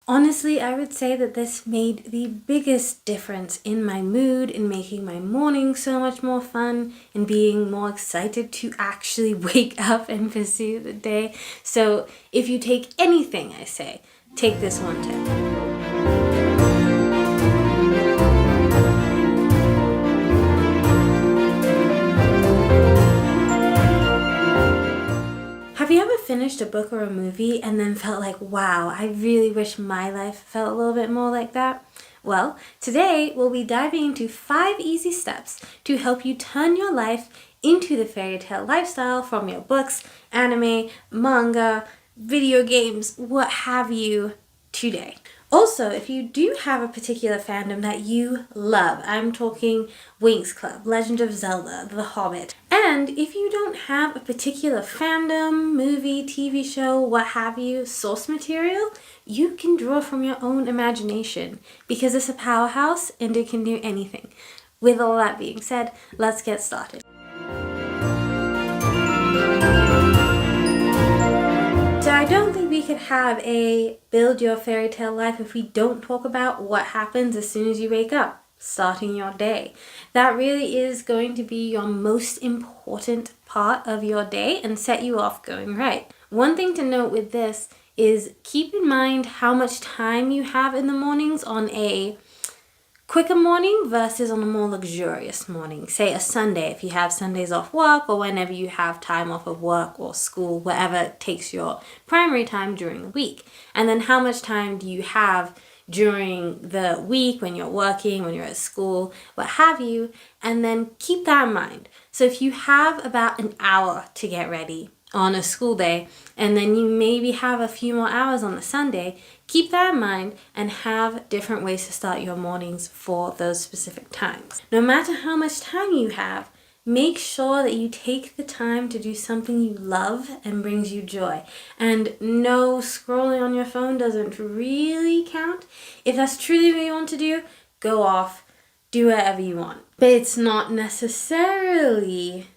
Honestly, I would say that this made the biggest difference in my mood, in making my morning so much more fun, in being more excited to actually wake up and pursue the day. So if you take anything I say, take this one tip. Have you ever finished a book or a movie and then felt like, wow, I really wish my life felt a little bit more like that? Well, today we'll be diving into 5 easy steps to help you turn your life into the fairy tale lifestyle from your books, anime, manga, video games, what have you, today. Also, if you do have a particular fandom that you love, I'm talking Winx Club, Legend of Zelda, The Hobbit, and if you don't have a particular fandom, movie, TV show, what have you, source material, you can draw from your own imagination because it's a powerhouse and it can do anything. With all that being said, let's get started. So I don't think we could have a build your fairy tale life if we don't talk about what happens as soon as you wake up, starting your day. That really is going to be your most important part of your day and set you off going right. One thing to note with this is keep in mind how much time you have in the mornings on a quicker morning versus on a more luxurious morning. Say a Sunday, if you have Sundays off work or whenever you have time off of work or school, whatever takes your primary time during the week. And then how much time do you have during the week when you're working, when you're at school, what have you, and then keep that in mind. So if you have about an hour to get ready on a school day, and then you maybe have a few more hours on the Sunday, keep that in mind and have different ways to start your mornings for those specific times. No matter how much time you have, make sure that you take the time to do something you love and brings you joy. And no, scrolling on your phone doesn't really count. If that's truly what you want to do, go off, do whatever you want. But it's not necessarily,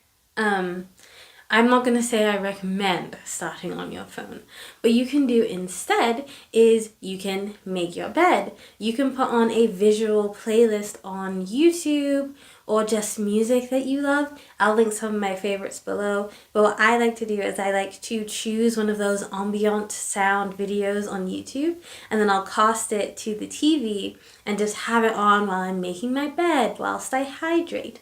I'm not going to say I recommend starting on your phone. What you can do instead is you can make your bed. You can put on a visual playlist on YouTube or just music that you love. I'll link some of my favorites below. But what I like to do is I like to choose one of those ambient sound videos on YouTube, and then I'll cast it to the TV and just have it on while I'm making my bed, whilst I hydrate.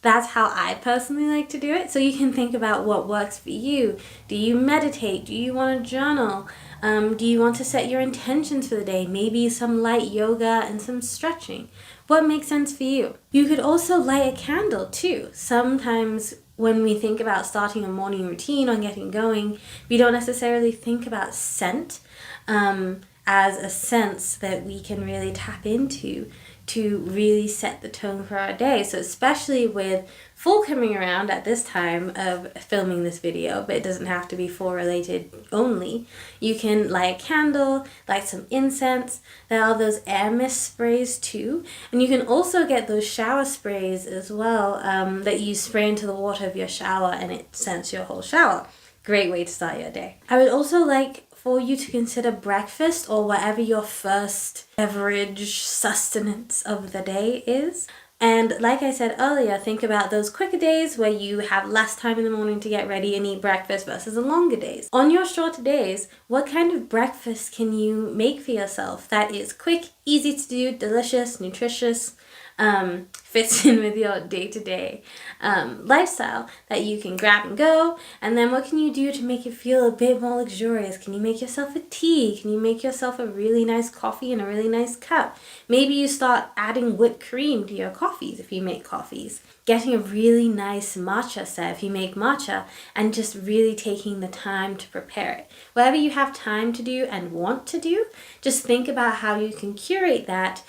That's how I personally like to do it. So you can think about what works for you. Do you meditate? Do you want to journal? Do you want to set your intentions for the day? Maybe some light yoga and some stretching. What makes sense for you? You could also light a candle too. Sometimes when we think about starting a morning routine or getting going, we don't necessarily think about scent as a sense that we can really tap into to really set the tone for our day. So especially with fall coming around at this time of filming this video, but it doesn't have to be fall related only, you can light a candle, light some incense. There are those air mist sprays too, and you can also get those shower sprays as well that you spray into the water of your shower and it scents your whole shower. Great way to start your day. I would also like for you to consider breakfast or whatever your first beverage sustenance of the day is. And like I said earlier, think about those quicker days where you have less time in the morning to get ready and eat breakfast versus the longer days. On your shorter days, what kind of breakfast can you make for yourself that is quick, easy to do, delicious, nutritious, fits in with your day-to-day lifestyle that you can grab and go? And then what can you do to make it feel a bit more luxurious? Can you make yourself a tea? Can you make yourself a really nice coffee in a really nice cup? Maybe you start adding whipped cream to your coffees if you make coffees. Getting a really nice matcha set if you make matcha, and just really taking the time to prepare it. Whatever you have time to do and want to do, just think about how you can curate that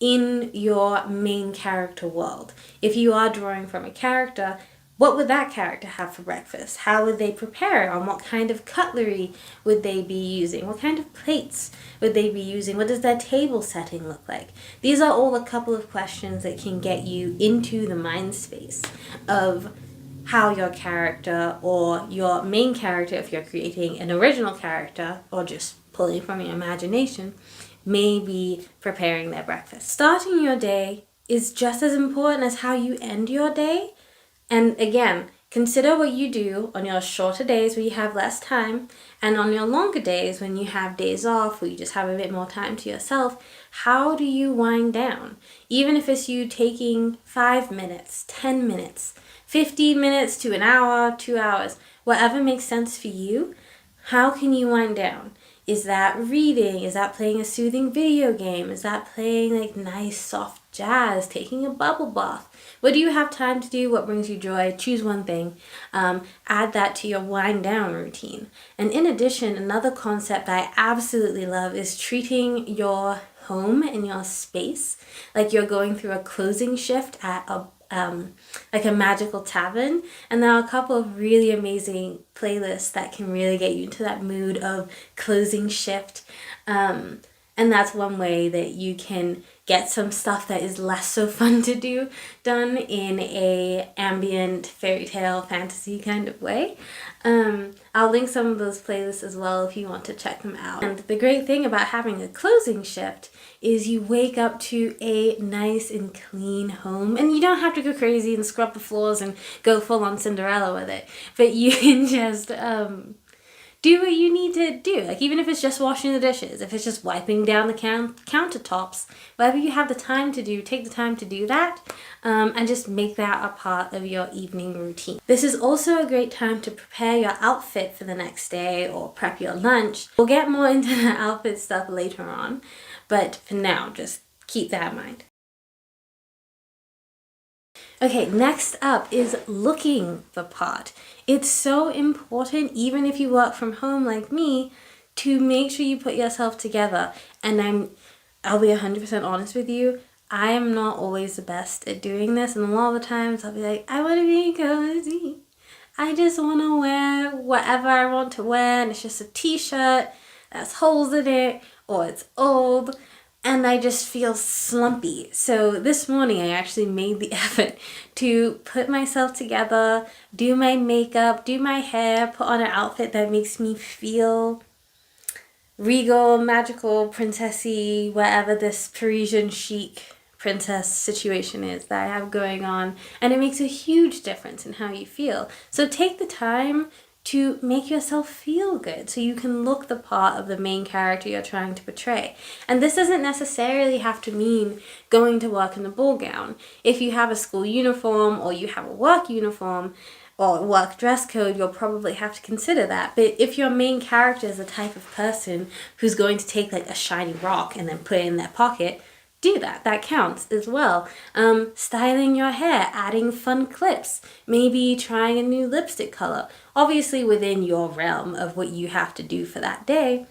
in your main character world. If you are drawing from a character, what would that character have for breakfast? How would they prepare it? On what kind of cutlery would they be using? What kind of plates would they be using? What does their table setting look like? These are all a couple of questions that can get you into the mind space of how your character or your main character, if you're creating an original character or just pulling from your imagination, may be preparing their breakfast. Starting your day is just as important as how you end your day. And again, consider what you do on your shorter days where you have less time, and on your longer days when you have days off or you just have a bit more time to yourself. How do you wind down? Even if it's you taking 5 minutes, 10 minutes, 15 minutes to an hour, 2 hours, whatever makes sense for you, how can you wind down? Is that reading? Is that playing a soothing video game? Is that playing like nice soft jazz, taking a bubble bath? What do you have time to do? What brings you joy? Choose one thing. Add that to your wind down routine. And in addition, another concept I absolutely love is treating your home and your space like you're going through a closing shift at like a magical tavern. And there are a couple of really amazing playlists that can really get you into that mood of closing shift. And that's one way that you can get some stuff that is less so fun to do done in a ambient fairy tale fantasy kind of way. I'll link some of those playlists as well if you want to check them out. And the great thing about having a closing shift is you wake up to a nice and clean home, and you don't have to go crazy and scrub the floors and go full on Cinderella with it, but you can just do what you need to do. Like even if it's just washing the dishes, if it's just wiping down the countertops, whatever you have the time to do, take the time to do that, and just make that a part of your evening routine. This is also a great time to prepare your outfit for the next day or prep your lunch. We'll get more into the outfit stuff later on, but for now, just keep that in mind. Okay, next up is looking the part. It's so important, even if you work from home like me, to make sure you put yourself together. And I'll be 100% honest with you, I am not always the best at doing this. And a lot of the times I'll be like, I want to be cozy. I just want to wear whatever I want to wear, and it's just a t-shirt that has holes in it, or it's old, and I just feel slumpy. So this morning I actually made the effort to put myself together, do my makeup, do my hair, put on an outfit that makes me feel regal, magical, princessy, whatever this Parisian chic princess situation is that I have going on. And it makes a huge difference in how you feel. So take the time to make yourself feel good so you can look the part of the main character you're trying to portray. And this doesn't necessarily have to mean going to work in a ball gown. If you have a school uniform or you have a work uniform or work dress code, you'll probably have to consider that. But if your main character is the type of person who's going to take like a shiny rock and then put it in their pocket, do that. That counts as well. Styling your hair, adding fun clips, maybe trying a new lipstick color, obviously within your realm of what you have to do for that day.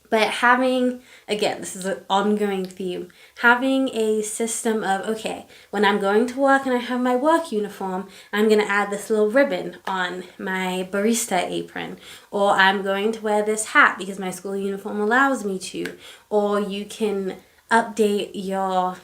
But having, again, this is an ongoing theme, having a system of, okay, when I'm going to work and I have my work uniform, I'm going to add this little ribbon on my barista apron, or I'm going to wear this hat because my school uniform allows me to, or you can update your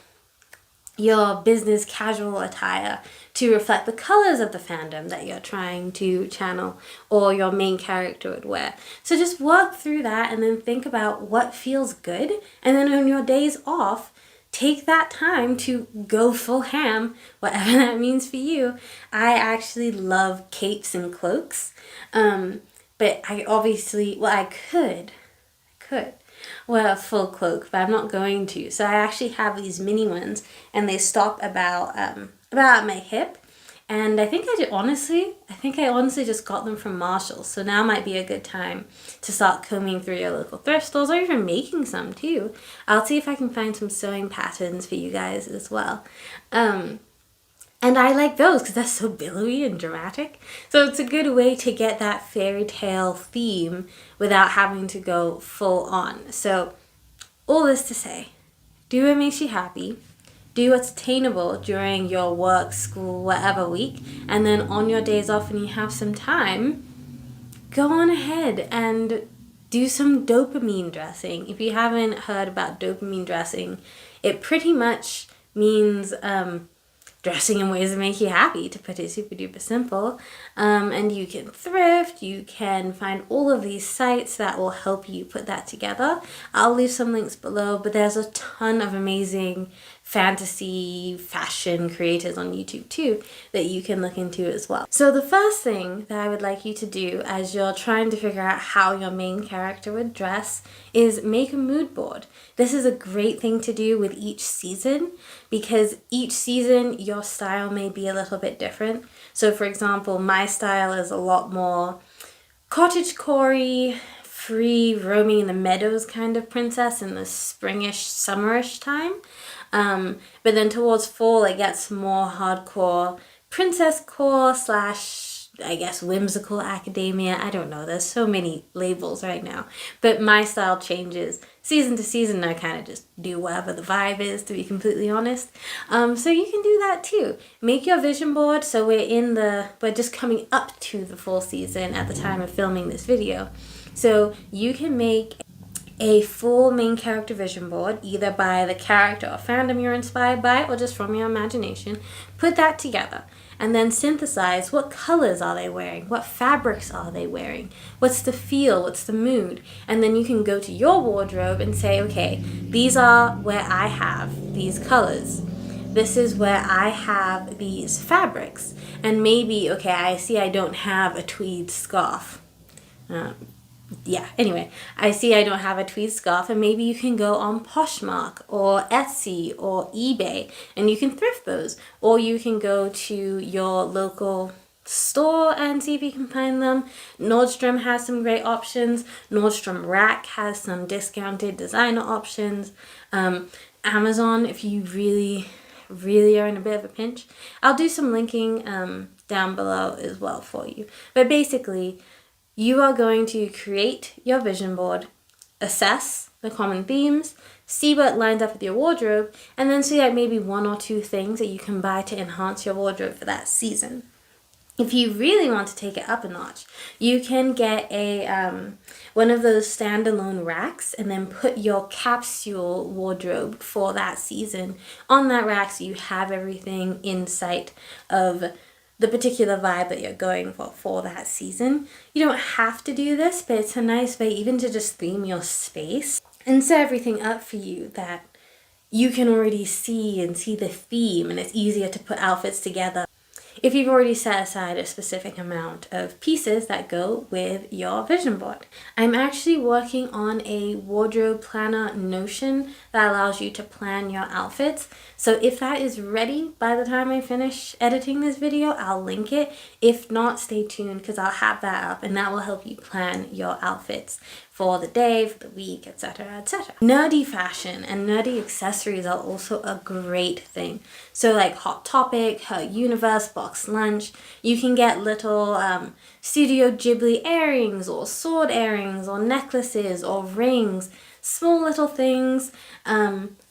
business casual attire to reflect the colors of the fandom that you're trying to channel or your main character would wear. So just work through that and then think about what feels good. And then on your days off, take that time to go full ham, whatever that means for you. I actually love capes and cloaks. But I obviously, well, I could wear a full cloak, but I'm not going to. So I actually have these mini ones, and they stop about my hip. And I honestly just got them from Marshall's. So now might be a good time to start combing through your local thrift stores, or even making some too. I'll see if I can find some sewing patterns for you guys as well. And I like those because they're so billowy and dramatic. So it's a good way to get that fairy tale theme without having to go full on. So all this to say, do what makes you happy. Do what's attainable during your work, school, whatever week. And then on your days off when you have some time, go on ahead and do some dopamine dressing. If you haven't heard about dopamine dressing, it pretty much means dressing in ways that make you happy, to put it super duper simple. And you can thrift, you can find all of these sites that will help you put that together. I'll leave some links below, but there's a ton of amazing fantasy fashion creators on YouTube too that you can look into as well. So the first thing that I would like you to do as you're trying to figure out how your main character would dress is make a mood board. This is a great thing to do with each season because each season your style may be a little bit different. So for example, my style is a lot more cottagecore-y, free, roaming in the meadows kind of princess in the springish, summerish time. But then towards fall, it gets more hardcore princess core / I guess whimsical academia. I don't know. There's so many labels right now. But my style changes season to season. I kind of just do whatever the vibe is, to be completely honest. So you can do that too. Make your vision board. So we're just coming up to the fall season at the time of filming this video. So you can make a full main character vision board, either by the character or fandom you're inspired by, or just from your imagination. Put that together and then synthesize what colors are they wearing, what fabrics are they wearing, what's the feel, what's the mood, and then you can go to your wardrobe and say, okay, these are where I have these colors. This is where I have these fabrics. And maybe, okay, I see I don't have a tweed scarf. Anyway, I see I don't have a tweed scarf, and maybe you can go on Poshmark or Etsy or eBay and you can thrift those, or you can go to your local store and see if you can find them. Nordstrom has some great options. Nordstrom Rack has some discounted designer options. Amazon, if you really are in a bit of a pinch. I'll do some linking down below as well for you. But basically, you are going to create your vision board, assess the common themes, see what lines up with your wardrobe, and then see like maybe 1 or 2 things that you can buy to enhance your wardrobe for that season. If you really want to take it up a notch, you can get one of those standalone racks and then put your capsule wardrobe for that season on that rack so you have everything in sight of the particular vibe that you're going for that season. You don't have to do this, but it's a nice way even to just theme your space and set everything up for you that you can already see the theme, and it's easier to put outfits together if you've already set aside a specific amount of pieces that go with your vision board. I'm actually working on a wardrobe planner Notion that allows you to plan your outfits. So if that is ready by the time I finish editing this video, I'll link it. If not, stay tuned because I'll have that up and that will help you plan your outfits for the day, for the week, etc., etc. Nerdy fashion and nerdy accessories are also a great thing. So like Hot Topic, Her Universe, Box Lunch, you can get little Studio Ghibli earrings or sword earrings or necklaces or rings, small little things,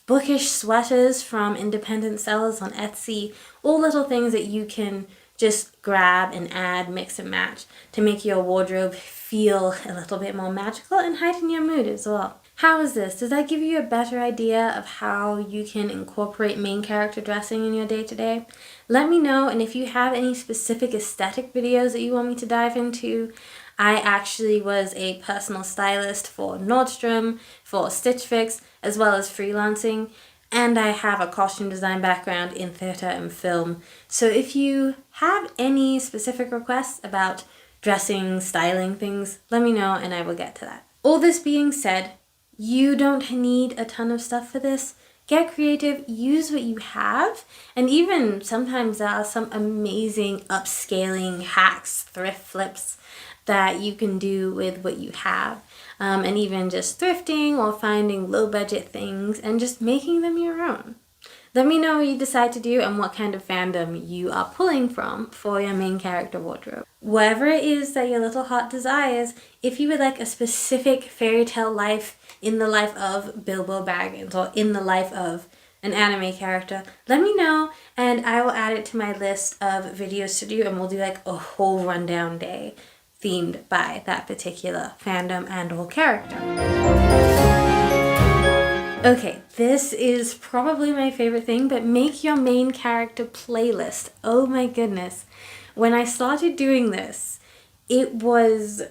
bookish sweaters from independent sellers on Etsy, all little things that you can just grab and add, mix and match to make your wardrobe feel a little bit more magical and heighten your mood as well. How is this? Does that give you a better idea of how you can incorporate main character dressing in your day-to-day? Let me know, and if you have any specific aesthetic videos that you want me to dive into, I actually was a personal stylist for Nordstrom, for Stitch Fix, as well as freelancing, and I have a costume design background in theater and film. So if you have any specific requests about dressing, styling things, let me know and I will get to that. All this being said, you don't need a ton of stuff for this. Get creative, use what you have, and even sometimes there are some amazing upscaling hacks, thrift flips that you can do with what you have. And even just thrifting or finding low budget things and just making them your own. Let me know what you decide to do and what kind of fandom you are pulling from for your main character wardrobe. Whatever it is that your little heart desires, if you would like a specific fairy tale life in the life of Bilbo Baggins or in the life of an anime character, let me know and I will add it to my list of videos to do, and we'll do like a whole rundown day themed by that particular fandom and or character. Okay, this is probably my favorite thing, but make your main character playlist. Oh my goodness. When I started doing this, it was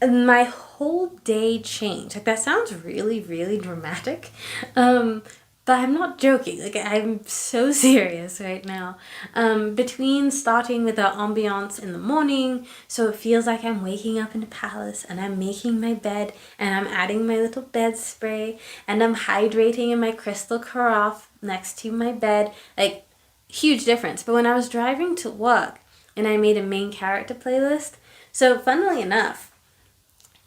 my whole day changed. Like, that sounds really, really dramatic. But I'm not joking. Like, I'm so serious right now. Between starting with the ambiance in the morning, so it feels like I'm waking up in a palace, and I'm making my bed, and I'm adding my little bed spray, and I'm hydrating in my crystal carafe next to my bed. Like, huge difference. But when I was driving to work and I made a main character playlist, so funnily enough,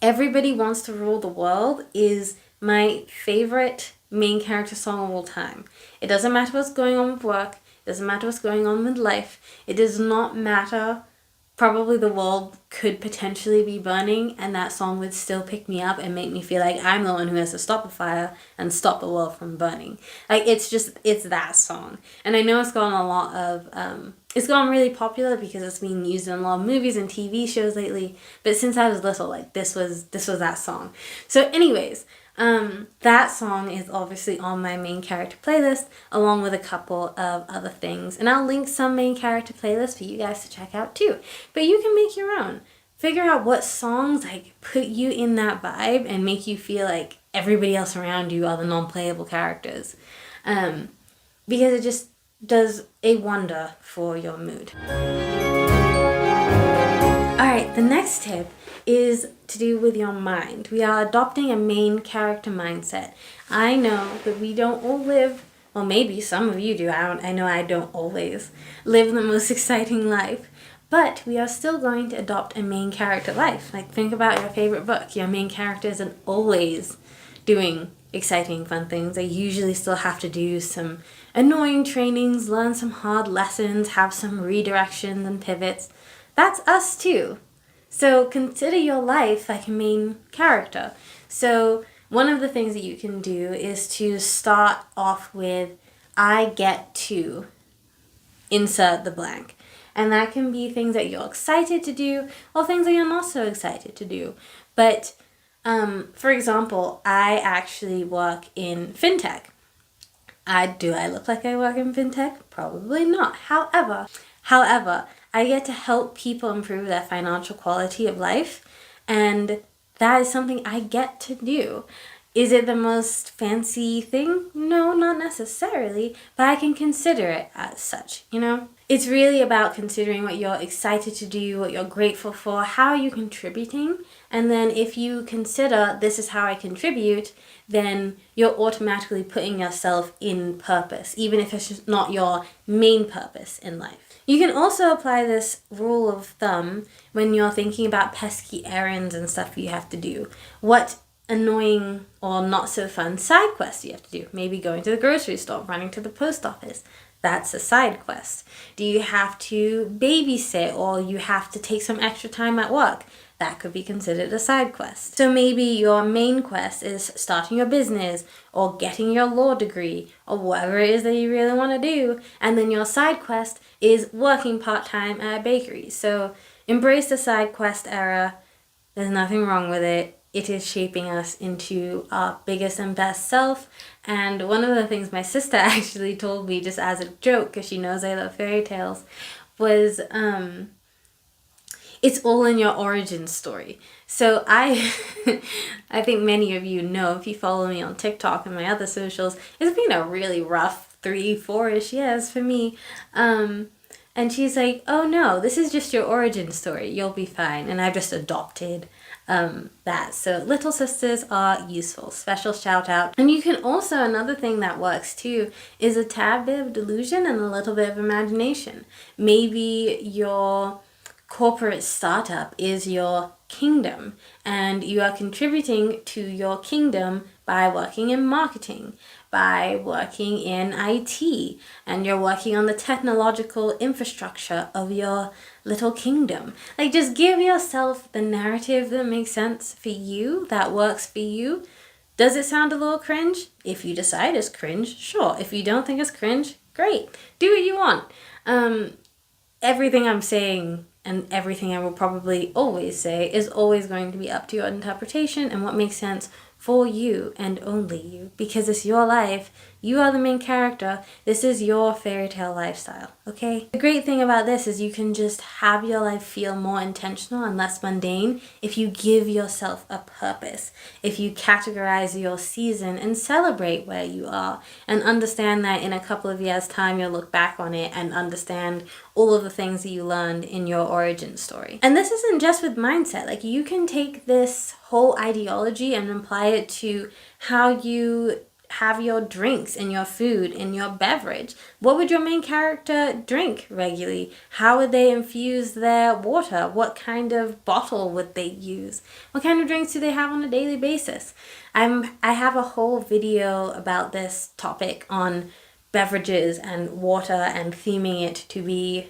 Everybody Wants to Rule the World is my favorite main character song of all time. It doesn't matter what's going on with work. It doesn't matter what's going on with life. It does not matter. Probably the world could potentially be burning, and that song would still pick me up and make me feel like I'm the one who has to stop a fire and stop the world from burning. Like, it's that song. And I know it's gotten really popular because it's being used in a lot of movies and TV shows lately. But since I was little, like, this was that song. So anyways, that song is obviously on my main character playlist, along with a couple of other things. And I'll link some main character playlists for you guys to check out too. But you can make your own. Figure out what songs like put you in that vibe and make you feel like everybody else around you are the non-playable characters. Because it just does a wonder for your mood. Alright, the next tip is to do with your mind. We are adopting a main character mindset. I know that we don't all live, well, maybe some of you do. I know I don't always live the most exciting life, but we are still going to adopt a main character life. Like, think about your favorite book. Your main character isn't always doing exciting, fun things. They usually still have to do some annoying trainings, learn some hard lessons, have some redirections and pivots. That's us too. So consider your life like a main character. So one of the things that you can do is to start off with, I get to insert the blank. And that can be things that you're excited to do or things that you're not so excited to do. But for example, I actually work in fintech. Do I look like I work in fintech? Probably not. However, I get to help people improve their financial quality of life, and that is something I get to do. Is it the most fancy thing? No, not necessarily, but I can consider it as such, you know? It's really about considering what you're excited to do, what you're grateful for, how are you contributing, and then if you consider this is how I contribute, then you're automatically putting yourself in purpose, even if it's just not your main purpose in life. You can also apply this rule of thumb when you're thinking about pesky errands and stuff you have to do. What annoying or not so fun side quests you have to do? Maybe going to the grocery store, running to the post office. That's a side quest. Do you have to babysit or you have to take some extra time at work? That could be considered a side quest. So maybe your main quest is starting your business or getting your law degree or whatever it is that you really want to do. And then your side quest is working part-time at a bakery. So embrace the side quest era. There's nothing wrong with it. It is shaping us into our biggest and best self. And one of the things my sister actually told me just as a joke, because she knows I love fairy tales, was it's all in your origin story. So I think many of you know, if you follow me on TikTok and my other socials, it's been a really rough 3-4-ish years for me. And she's like, oh no, this is just your origin story. You'll be fine. And I've just adopted that. So little sisters are useful. Special shout out. And you can also, another thing that works too, is a tad bit of delusion and a little bit of imagination. Maybe your corporate startup is your kingdom and you are contributing to your kingdom by working in marketing, by working in IT, and you're working on the technological infrastructure of your little kingdom. Like, just give yourself the narrative that makes sense for you, that works for you. Does it sound a little cringe? If you decide it's cringe, sure. If you don't think it's cringe, great. Do what you want. Everything I'm saying and everything I will probably always say is always going to be up to your interpretation and what makes sense for you and only you, because it's your life. You are the main character. This is your fairy tale lifestyle, okay? The great thing about this is you can just have your life feel more intentional and less mundane if you give yourself a purpose, if you categorize your season and celebrate where you are, and understand that in a couple of years' time you'll look back on it and understand all of the things that you learned in your origin story. And this isn't just with mindset. Like, you can take this whole ideology and apply it to how you have your drinks and your food and your beverage. What would your main character drink regularly? How would they infuse their water? What kind of bottle would they use? What kind of drinks do they have on a daily basis? I have a whole video about this topic on beverages and water and theming it to be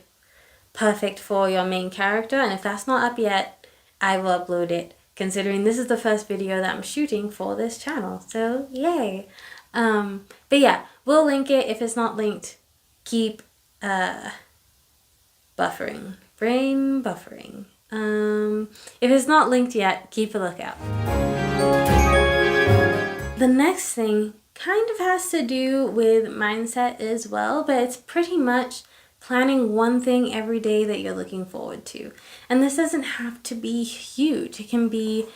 perfect for your main character. And if that's not up yet, I will upload it, considering this is the first video that I'm shooting for this channel. So yay. But yeah, we'll link it. If it's not linked, keep buffering. Brain buffering. If it's not linked yet, keep a lookout. The next thing kind of has to do with mindset as well, but it's pretty much planning one thing every day that you're looking forward to. And this doesn't have to be huge. It can be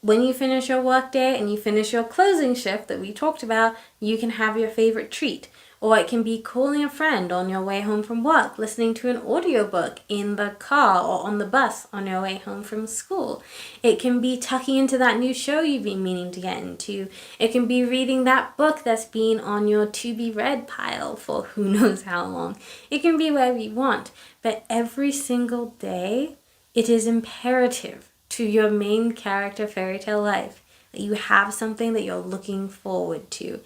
when you finish your work day and you finish your closing shift that we talked about, you can have your favorite treat. Or it can be calling a friend on your way home from work, listening to an audiobook in the car or on the bus on your way home from school. It can be tucking into that new show you've been meaning to get into. It can be reading that book that's been on your to-be-read pile for who knows how long. It can be wherever you want. But every single day, it is imperative to your main character fairy tale life that you have something that you're looking forward to.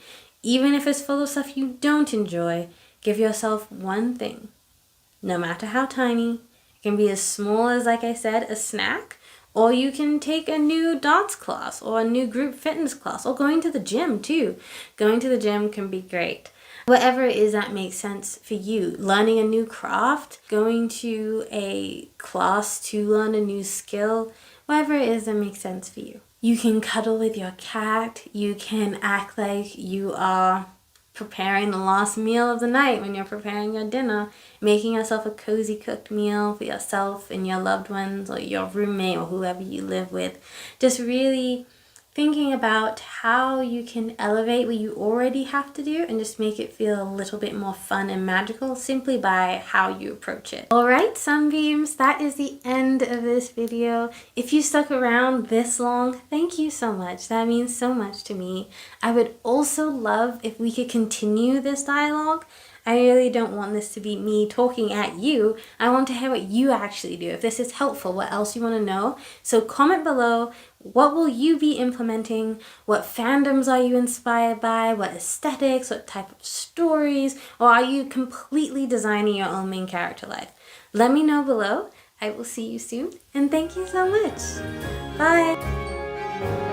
Even if it's full of stuff you don't enjoy, give yourself one thing, no matter how tiny. It can be as small as, like I said, a snack, or you can take a new dance class or a new group fitness class, or going to the gym too. Going to the gym can be great. Whatever it is that makes sense for you. Learning a new craft, going to a class to learn a new skill, whatever it is that makes sense for you. You can cuddle with your cat. You can act like you are preparing the last meal of the night when you're preparing your dinner, making yourself a cozy cooked meal for yourself and your loved ones or your roommate or whoever you live with. Just really thinking about how you can elevate what you already have to do and just make it feel a little bit more fun and magical simply by how you approach it. Alright, Sunbeams, that is the end of this video. If you stuck around this long, thank you so much. That means so much to me. I would also love if we could continue this dialogue. I really don't want this to be me talking at you. I want to hear what you actually do. If this is helpful, what else you want to know. So comment below. What will you be implementing? What fandoms are you inspired by? What aesthetics? What type of stories? Or are you completely designing your own main character life? Let me know below. I will see you soon. And thank you so much. Bye.